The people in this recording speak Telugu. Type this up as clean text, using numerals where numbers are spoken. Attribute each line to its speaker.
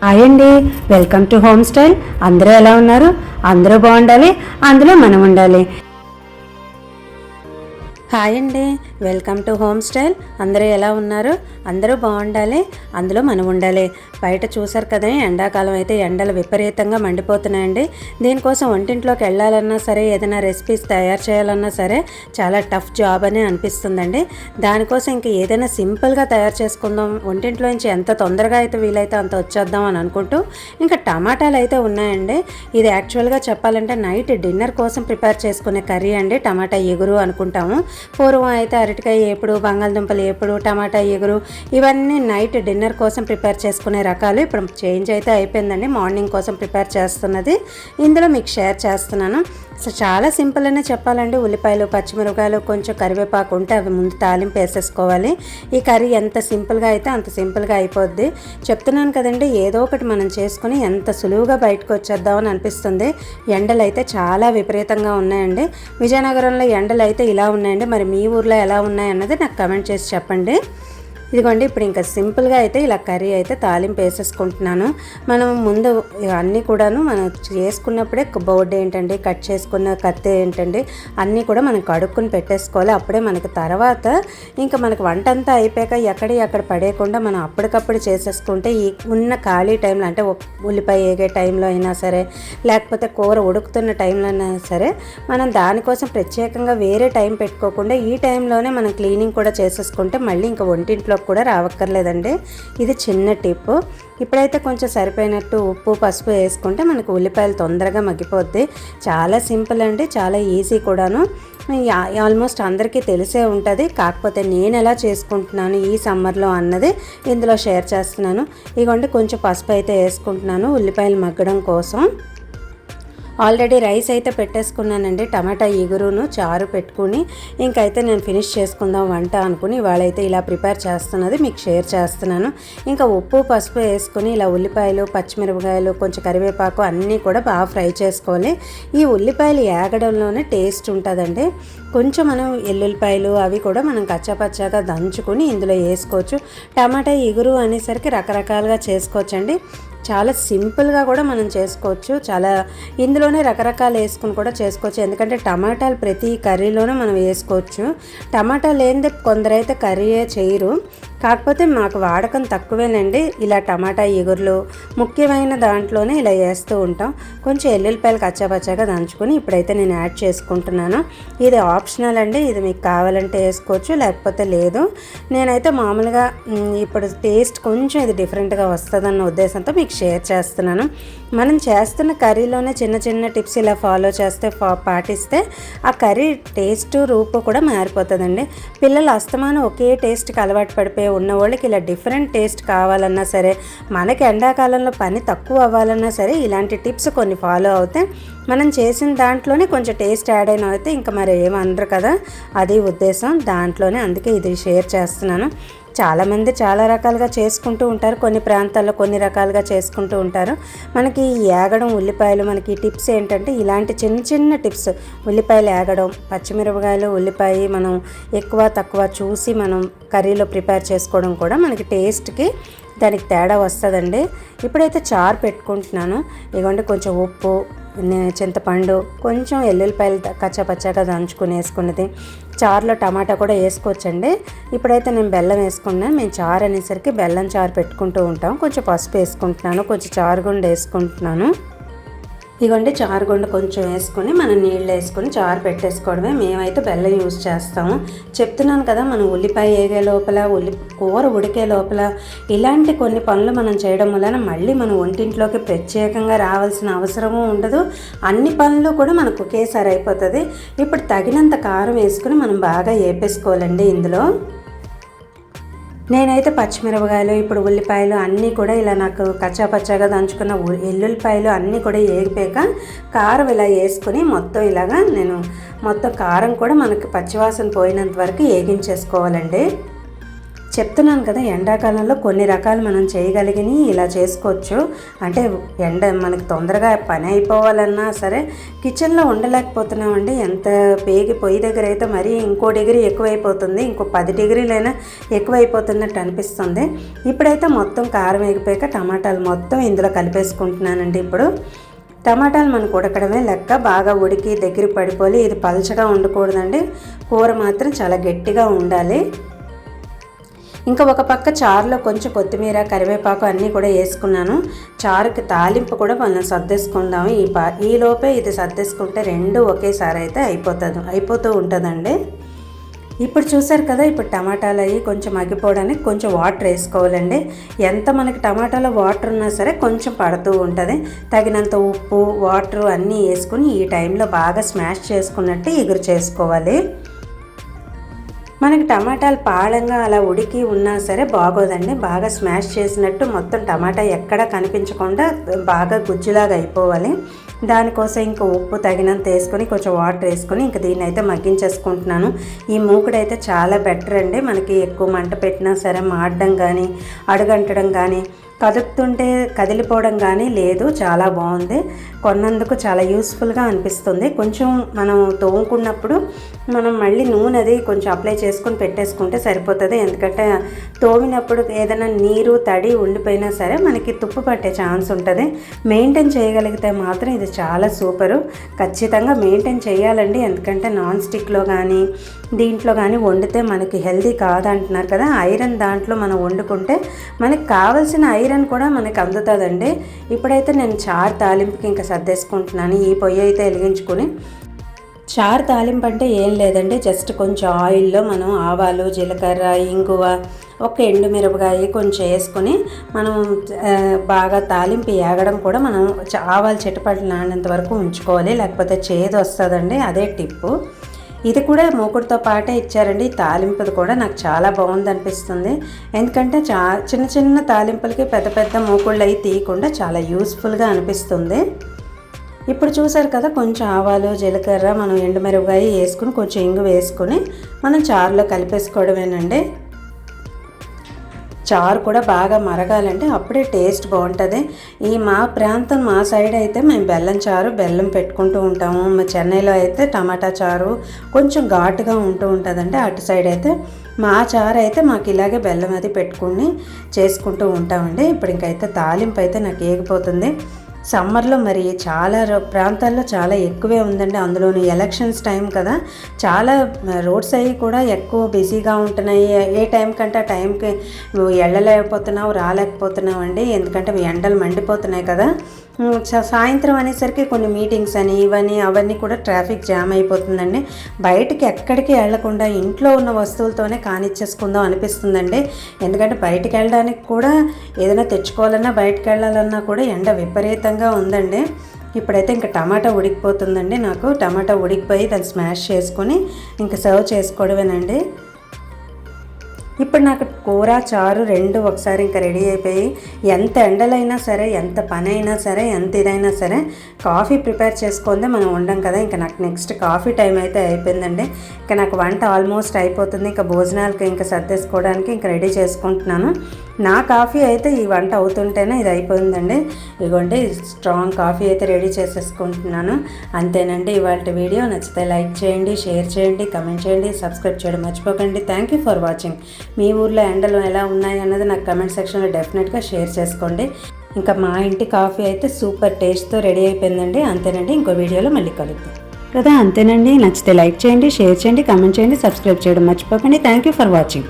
Speaker 1: హాయ్ అండి, వెల్కమ్ టు హోమ్ స్టైల్. అందరూ ఎలా ఉన్నారు? అందరూ బాగుండాలి, అందులో మనం ఉండాలి. హాయ్ అండి, వెల్కమ్ టు హోమ్ స్టైల్. అందరూ ఎలా ఉన్నారు? అందరూ బాగుండాలి, అందులో మనం ఉండాలి. బయట చూసారు కదా, ఎండాకాలం అయితే ఎండలు విపరీతంగా మండిపోతున్నాయండి. దీనికోసం వంటింట్లోకి వెళ్ళాలన్నా సరే, ఏదైనా రెసిపీస్ తయారు చేయాలన్నా సరే చాలా టఫ్ జాబ్ అని అనిపిస్తుందండి. దానికోసం ఇంక ఏదైనా సింపుల్గా తయారు చేసుకుందాం, వంటింట్లో నుంచి ఎంత తొందరగా అయితే వీలైతే అంత వచ్చేద్దాం అని అనుకుంటూ ఇంకా టమాటాలు అయితే ఉన్నాయండి. ఇది యాక్చువల్గా చెప్పాలంటే నైట్ డిన్నర్ కోసం ప్రిపేర్ చేసుకునే కర్రీ అండి. టమాటా ఎగురు అనుకుంటాము. పూర్వం అయితే అరటికాయ ఏపుడు, బంగాళదుంపలు ఏపుడు, టమాటా ఎగురు ఇవన్నీ నైట్ డిన్నర్ కోసం ప్రిపేర్ చేసుకునే రకాలు. ఇప్పుడు చేంజ్ అయితే అయిపోయిందండి, మార్నింగ్ కోసం ప్రిపేర్ చేస్తున్నది ఇందులో మీకు షేర్ చేస్తున్నాను. సో చాలా సింపుల్ అనే చెప్పాలండి. ఉల్లిపాయలు, పచ్చిమిరపకాయలు, కొంచెం కరివేపాకు ఉంటే అవి ముందు తాలింపు వేసేసుకోవాలి. ఈ కర్రీ ఎంత సింపుల్గా అయితే అంత సింపుల్గా అయిపోద్ది. చెప్తున్నాను కదండి, ఏదో ఒకటి మనం చేసుకుని ఎంత సులువుగా బయటకు వచ్చేద్దామని అనిపిస్తుంది. ఎండలు అయితే చాలా విపరీతంగా ఉన్నాయండి. విజయనగరంలో ఎండలు అయితే ఇలా ఉన్నాయండి. మరి మీ ఊర్లో ఎలా ఉన్నాయన్నది నాకు కమెంట్ చేసి చెప్పండి. ఇదిగోండి, ఇప్పుడు ఇంకా సింపుల్గా అయితే ఇలా కర్రీ అయితే తాలింపు వేసేసుకుంటున్నాను. మనం ముందు అన్నీ కూడాను మనం చేసుకున్నప్పుడే బౌడ్ ఏంటండి, కట్ చేసుకున్న కత్తి ఏంటండి, అన్నీ కూడా మనం కడుక్కుని పెట్టేసుకోవాలి. అప్పుడే మనకి తర్వాత ఇంకా మనకి వంట అంతా అయిపోయాక ఎక్కడ పడేయకుండా మనం అప్పటికప్పుడు చేసేసుకుంటే ఈ ఉన్న ఖాళీ టైంలో, అంటే ఉల్లిపాయ వేగే టైంలో అయినా సరే, లేకపోతే కూర ఉడుకుతున్న టైంలో అయినా సరే, మనం దానికోసం ప్రత్యేకంగా వేరే టైం పెట్టుకోకుండా ఈ టైంలోనే మనం క్లీనింగ్ కూడా చేసేసుకుంటే మళ్ళీ ఇంకా వంటింట్లో కూడా రావక్కర్లేదండి. ఇది చిన్న టిప్. ఇప్పుడైతే కొంచెం సరిపోయినట్టు ఉప్పు, పసుపు వేసుకుంటే మనకు ఉల్లిపాయలు తొందరగా మగ్గిపోద్ది. చాలా సింపుల్ అండి, చాలా ఈజీ కూడాను. ఆల్మోస్ట్ అందరికీ తెలిసే ఉంటుంది. కాకపోతే నేను ఎలా చేసుకుంటున్నాను ఈ సమ్మర్లో అన్నది ఇందులో షేర్ చేస్తున్నాను. ఇదిగోండి, కొంచెం పసుపు అయితే వేసుకుంటున్నాను ఉల్లిపాయలు మగ్గడం కోసం. ఆల్రెడీ రైస్ అయితే పెట్టేసుకున్నానండి. టమాటా ఎగురును చారు పెట్టుకుని ఇంకైతే నేను ఫినిష్ చేసుకుందాం వంట అనుకుని ఇవాళైతే ఇలా ప్రిపేర్ చేస్తున్నది మీకు షేర్ చేస్తున్నాను. ఇంకా ఉప్పు, పసుపు వేసుకుని ఇలా ఉల్లిపాయలు, పచ్చిమిరపకాయలు, కొంచెం కరివేపాకు అన్నీ కూడా బాగా ఫ్రై చేసుకోవాలి. ఈ ఉల్లిపాయలు ఏగడంలోనే టేస్ట్ ఉంటుందండి. కొంచెం మనం ఎల్లుల్లిపాయలు అవి కూడా మనం కచ్చాపచ్చాగా దంచుకొని ఇందులో వేసుకోవచ్చు. టమాటా ఎగురు అనేసరికి రకరకాలుగా చేసుకోవచ్చండి. చాలా సింపుల్గా కూడా మనం చేసుకోవచ్చు. చాలా ఇందులోనే రకరకాలు వేసుకుని కూడా చేసుకోవచ్చు. ఎందుకంటే టమాటాలు ప్రతి కర్రీలోనే మనం వేసుకోవచ్చు. టమాటా లేనిదే కొందరైతే కర్రీయే చేయరు. కాకపోతే మాకు వాడకం తక్కువేనండి. ఇలా టమాటా ఎగురులు ముఖ్యమైన దాంట్లోనే ఇలా వేస్తూ ఉంటాం. కొంచెం ఎల్లుల్లిపాయలు కచ్చాపచ్చాగా దంచుకొని ఇప్పుడైతే నేను యాడ్ చేసుకుంటున్నాను. ఇది ఆప్షనల్ అండి, ఇది మీకు కావాలంటే వేసుకోవచ్చు, లేకపోతే లేదు. నేనైతే మామూలుగా ఇప్పుడు టేస్ట్ కొంచెం ఇది డిఫరెంట్గా వస్తుందన్న ఉద్దేశంతో మీకు షేర్ చేస్తున్నాను. మనం చేస్తున్న కర్రీలోనే చిన్న చిన్న టిప్స్ ఇలా ఫాలో చేస్తే, పాటిస్తే ఆ కర్రీ టేస్ట్, రూపు కూడా మారిపోతుందండి. పిల్లలు అస్తమానం ఒకే టేస్ట్కి అలవాటు పడిపోయి ఉన్న వాళ్ళకి ఇలా డిఫరెంట్ టేస్ట్ కావాలన్నా సరే, మనకి ఎండాకాలంలో పని తక్కువ అవ్వాలన్నా సరే ఇలాంటి టిప్స్ కొన్ని ఫాలో అవుతే మనం చేసిన దాంట్లోనే కొంచెం టేస్ట్ యాడ్ అయిన అయితే ఇంకా మరి ఏమనరు కదా, అది ఉద్దేశం దాంట్లోనే. అందుకే ఇది షేర్ చేస్తున్నాను. చాలామంది చాలా రకాలుగా చేసుకుంటూ ఉంటారు. కొన్ని ప్రాంతాల్లో కొన్ని రకాలుగా చేసుకుంటూ ఉంటారు. మనకి ఏగడం ఉల్లిపాయలు, మనకి టిప్స్ ఏంటంటే ఇలాంటి చిన్న చిన్న టిప్స్. ఉల్లిపాయలు ఏగడం, పచ్చిమిరపకాయలు, ఉల్లిపాయ మనం ఎక్కువ తక్కువ చూసి మనం కర్రీలో ప్రిపేర్ చేసుకోవడం కూడా మనకి టేస్ట్కి దానికి తేడా వస్తుందండి. ఇప్పుడైతే చారు పెట్టుకుంటున్నాను. ఇదిగోండి, కొంచెం ఉప్పు, చింతపండు, కొంచెం ఎల్లుల్లిపాయలు కచ్చాపచ్చాగా దంచుకుని వేసుకున్నది. చారులో టమాటా కూడా వేసుకోవచ్చండి. ఇప్పుడైతే నేను బెల్లం వేసుకున్నాను. మేము చారు అనేసరికి బెల్లం చారు పెట్టుకుంటూ ఉంటాం. కొంచెం పసుపు వేసుకుంటున్నాను, కొంచెం చారుగుండ వేసుకుంటున్నాను. ఇదిగోండి, చారుగుండ కొంచెం వేసుకొని మనం నీళ్ళు వేసుకొని చారు పెట్టేసుకోవడమే. మేమైతే బెల్లం యూజ్ చేస్తాము. చెప్తున్నాను కదా, మనం ఉల్లిపాయ వేగే లోపల, కూర ఉడికే లోపల ఇలాంటి కొన్ని పనులు మనం చేయడం వలన మళ్ళీ మనం వంటింట్లోకి ప్రత్యేకంగా రావాల్సిన అవసరము ఉండదు. అన్ని పనులు కూడా మనకు ఒకేసారి అయిపోతుంది. ఇప్పుడు తగినంత కారం వేసుకుని మనం బాగా వేపేసుకోవాలండి. ఇందులో నేనైతే పచ్చిమిరపకాయలు, ఇప్పుడు ఉల్లిపాయలు అన్నీ కూడా ఇలా నాకు కచ్చాపచ్చాగా దంచుకున్న ఎల్లుల్లిపాయలు అన్నీ కూడా వేగిపోయాక కారం ఇలా వేసుకుని మొత్తం ఇలాగా నేను మొత్తం కారం కూడా మనకి పచ్చివాసన పోయినంత వరకు వేగించేసుకోవాలండి. చెప్తున్నాను కదా, ఎండాకాలంలో కొన్ని రకాలు మనం చేయగలిగిన ఇలా చేసుకోవచ్చు. అంటే మనకి తొందరగా పని అయిపోవాలన్నా సరే కిచెన్లో ఉండలేకపోతున్నామండి. ఎంత పొయ్యి దగ్గర అయితే మరీ ఇంకో డిగ్రీ ఎక్కువైపోతుంది, ఇంకో 10 డిగ్రీలైనా ఎక్కువైపోతున్నట్టు అనిపిస్తుంది. ఇప్పుడైతే మొత్తం కారం వేగిపోయాక టమాటాలు మొత్తం ఇందులో కలిపేసుకుంటున్నానండి. ఇప్పుడు టమాటాలు మనకు ఉడకడమే లెక్క, బాగా ఉడికి దగ్గర పడిపోయి ఇది పలచగా ఉండకూడదండి. కూర మాత్రం చాలా గట్టిగా ఉండాలి. ఇంకా ఒక పక్క చారులో కొంచెం కొత్తిమీర, కరివేపాకు అన్నీ కూడా వేసుకున్నాను. చారుకి తాలింపు కూడా మనం సర్దేసుకుందాము. ఈ లోపే ఇది సర్దేసుకుంటే రెండు ఒకేసారి అయితే అయిపోతూ ఉంటుందండి. ఇప్పుడు చూసారు కదా, ఇప్పుడు టమాటాలు అవి కొంచెం మగ్గిపోవడానికి కొంచెం వాటర్ వేసుకోవాలండి. ఎంత మనకి టమాటాలో వాటర్ ఉన్నా సరే కొంచెం పడుతూ ఉంటుంది. తగినంత ఉప్పు, వాటర్ అన్నీ వేసుకుని ఈ టైంలో బాగా స్మాష్ చేసుకున్నట్టు ఎగురు చేసుకోవాలి. మనకి టమాటాలు పాళంగా అలా ఉడికి ఉన్నా సరే బాగోదండి. బాగా స్మాష్ చేసినట్టు మొత్తం టమాటా ఎక్కడా కనిపించకుండా బాగా గుజ్జులాగా అయిపోవాలి. దానికోసం ఇంకా ఉప్పు తగినంత వేసుకొని కొంచెం వాటర్ వేసుకొని ఇంకా దీన్ని అయితే మగ్గించేసుకుంటున్నాను. ఈ మూకుడైతే చాలా బెటర్ అండి. మనకి ఎక్కువ మంట పెట్టినా సరే మాడడం కానీ అడుగంటడం కానీ కదుపుతుంటే కదిలిపోవడం కానీ లేదు. చాలా బాగుంది. కొన్నందుకు చాలా యూస్ఫుల్గా అనిపిస్తుంది. కొంచెం మనం తోముకున్నప్పుడు మనం మళ్ళీ నూనె అది కొంచెం అప్లై చేసుకొని పెట్టేసుకుంటే సరిపోతుంది. ఎందుకంటే తోమినప్పుడు ఏదైనా నీరు తడి ఉండిపోయినా సరే మనకి తుప్పు పట్టే ఛాన్స్ ఉంటుంది. మెయింటైన్ చేయగలిగితే మాత్రం ఇది చాలా సూపరు. ఖచ్చితంగా మెయింటైన్ చేయాలండి. ఎందుకంటే నాన్ స్టిక్లో కానీ దీంట్లో కానీ వండితే మనకి హెల్దీ కాదంటున్నారు కదా. ఐరన్ దాంట్లో మనం వండుకుంటే మనకి కావాల్సిన ఐరన్ కూడా మనకి అందుతుందండి. ఇప్పుడైతే నేను చారు తాలింపుకి ఇంకా సర్దేసుకుంటున్నాను. ఈ పొయ్యి అయితే వెలిగించుకొని చారు తాలింపు అంటే ఏం లేదండి, జస్ట్ కొంచెం ఆయిల్లో మనం ఆవాలు, జీలకర్ర, ఇంగువ, ఒక ఎండుమిరపకాయ కొంచెం వేసుకొని మనం బాగా తాలింపు ఏగడం కూడా మనం ఆవాలు చిటపట్లు నానేంత వరకు ఉంచుకోవాలి, లేకపోతే చేదు వస్తుందండి. అదే టిప్పు. ఇది కూడా మూకుడుతో పాటే ఇచ్చారండి. తాలింపుది కూడా నాకు చాలా బాగుంది అనిపిస్తుంది. ఎందుకంటే చిన్న చిన్న తాలింపులకి పెద్ద పెద్ద మూకుళ్ళు అవి తీయకుండా చాలా యూస్ఫుల్గా అనిపిస్తుంది. ఇప్పుడు చూసారు కదా, కొంచెం ఆవాలు, జీలకర్ర, మనం ఎండుమిరపకాయ వేసుకుని కొంచెం ఇంగు వేసుకొని మనం చారులో కలిపేసుకోవడమేనండి. చారు కూడా బాగా మరగాలంటే అప్పుడే టేస్ట్ బాగుంటుంది. మా ప్రాంతం మా సైడ్ అయితే మేము బెల్లం పెట్టుకుంటూ ఉంటాము. మా చెన్నైలో అయితే టమాటా చారు కొంచెం ఘాటుగా ఉంటుందండి. అటు సైడ్ అయితే మా చారు అయితే మాకు ఇలాగే బెల్లం అది పెట్టుకుని చేసుకుంటూ ఉంటామండి. ఇప్పుడు ఇంకైతే తాలింపు అయితే నాకు ఏగిపోతుంది. సమ్మర్లో మరి చాలా ప్రాంతాల్లో చాలా ఎక్కువే ఉందండి. అందులోని ఎలక్షన్స్ టైం కదా, చాలా రోడ్స్ అవి కూడా ఎక్కువ బిజీగా ఉంటున్నాయి. ఏ టైం కంటే ఆ టైంకి నువ్వు రాలేకపోతున్నావు అండి. ఎందుకంటే ఎండలు మండిపోతున్నాయి కదా. సాయంత్రం అనేసరికి కొన్ని మీటింగ్స్ అని ఇవన్నీ అవన్నీ కూడా ట్రాఫిక్ జామ్ అయిపోతుందండి. బయటికి ఎక్కడికి వెళ్లకుండా ఇంట్లో ఉన్న వస్తువులతోనే కానిచ్చేసుకుందాం అనిపిస్తుందండి. ఎందుకంటే బయటికి వెళ్ళడానికి కూడా ఏదైనా తెచ్చుకోవాలన్నా బయటికి వెళ్ళాలన్నా కూడా ఎండ విపరీతంగా ఉందండి. ఇప్పుడైతే ఇంకా టమాటా ఉడికిపోతుందండి. నాకు టమాటా ఉడికిపోయి దాన్ని స్మాష్ చేసుకొని ఇంకా సర్వ్ చేసుకోవడమేనండి. ఇప్పుడు నాకు కూర, చారు రెండు ఒకసారి ఇంకా రెడీ అయిపోయి, ఎంత ఎండలైనా సరే, ఎంత పని అయినా సరే, ఎంత ఇదైనా సరే కాఫీ ప్రిపేర్ చేసుకుందే మనం ఉండం కదా. ఇంకా నాకు నెక్స్ట్ కాఫీ టైం అయితే అయిపోయిందండి. ఇంకా నాకు వంట ఆల్మోస్ట్ అయిపోతుంది. ఇంకా భోజనాలకి ఇంకా సర్దేసుకోవడానికి ఇంకా రెడీ చేసుకుంటున్నాను. నా కాఫీ అయితే ఈ వంట అవుతుంటేనే ఇది అయిపోయిందండి. ఇదిగోండి స్ట్రాంగ్ కాఫీ అయితే రెడీ చేసేసుకుంటున్నాను. అంతేనండి ఇవాళ వీడియో. నచ్చితే లైక్ చేయండి, షేర్ చేయండి, కమెంట్ చేయండి, సబ్స్క్రైబ్ చేయడం మర్చిపోకండి. Thank you for watching. మీ ఊర్లో ఎండలు ఎలా ఉన్నాయి అన్నది నాకు కమెంట్ సెక్షన్లో డెఫినెట్గా షేర్ చేసుకోండి. ఇంకా మా ఇంటి కాఫీ అయితే సూపర్ టేస్ట్తో రెడీ అయిపోయిందండి. అంతేనండి, ఇంకో వీడియోలో మళ్ళీ కలుద్దాం కదా. అంతేనండి, నచ్చితే లైక్ చేయండి, షేర్ చేయండి, కమెంట్ చేయండి, సబ్స్క్రైబ్ చేయడం మర్చిపోకండి. Thank you for watching.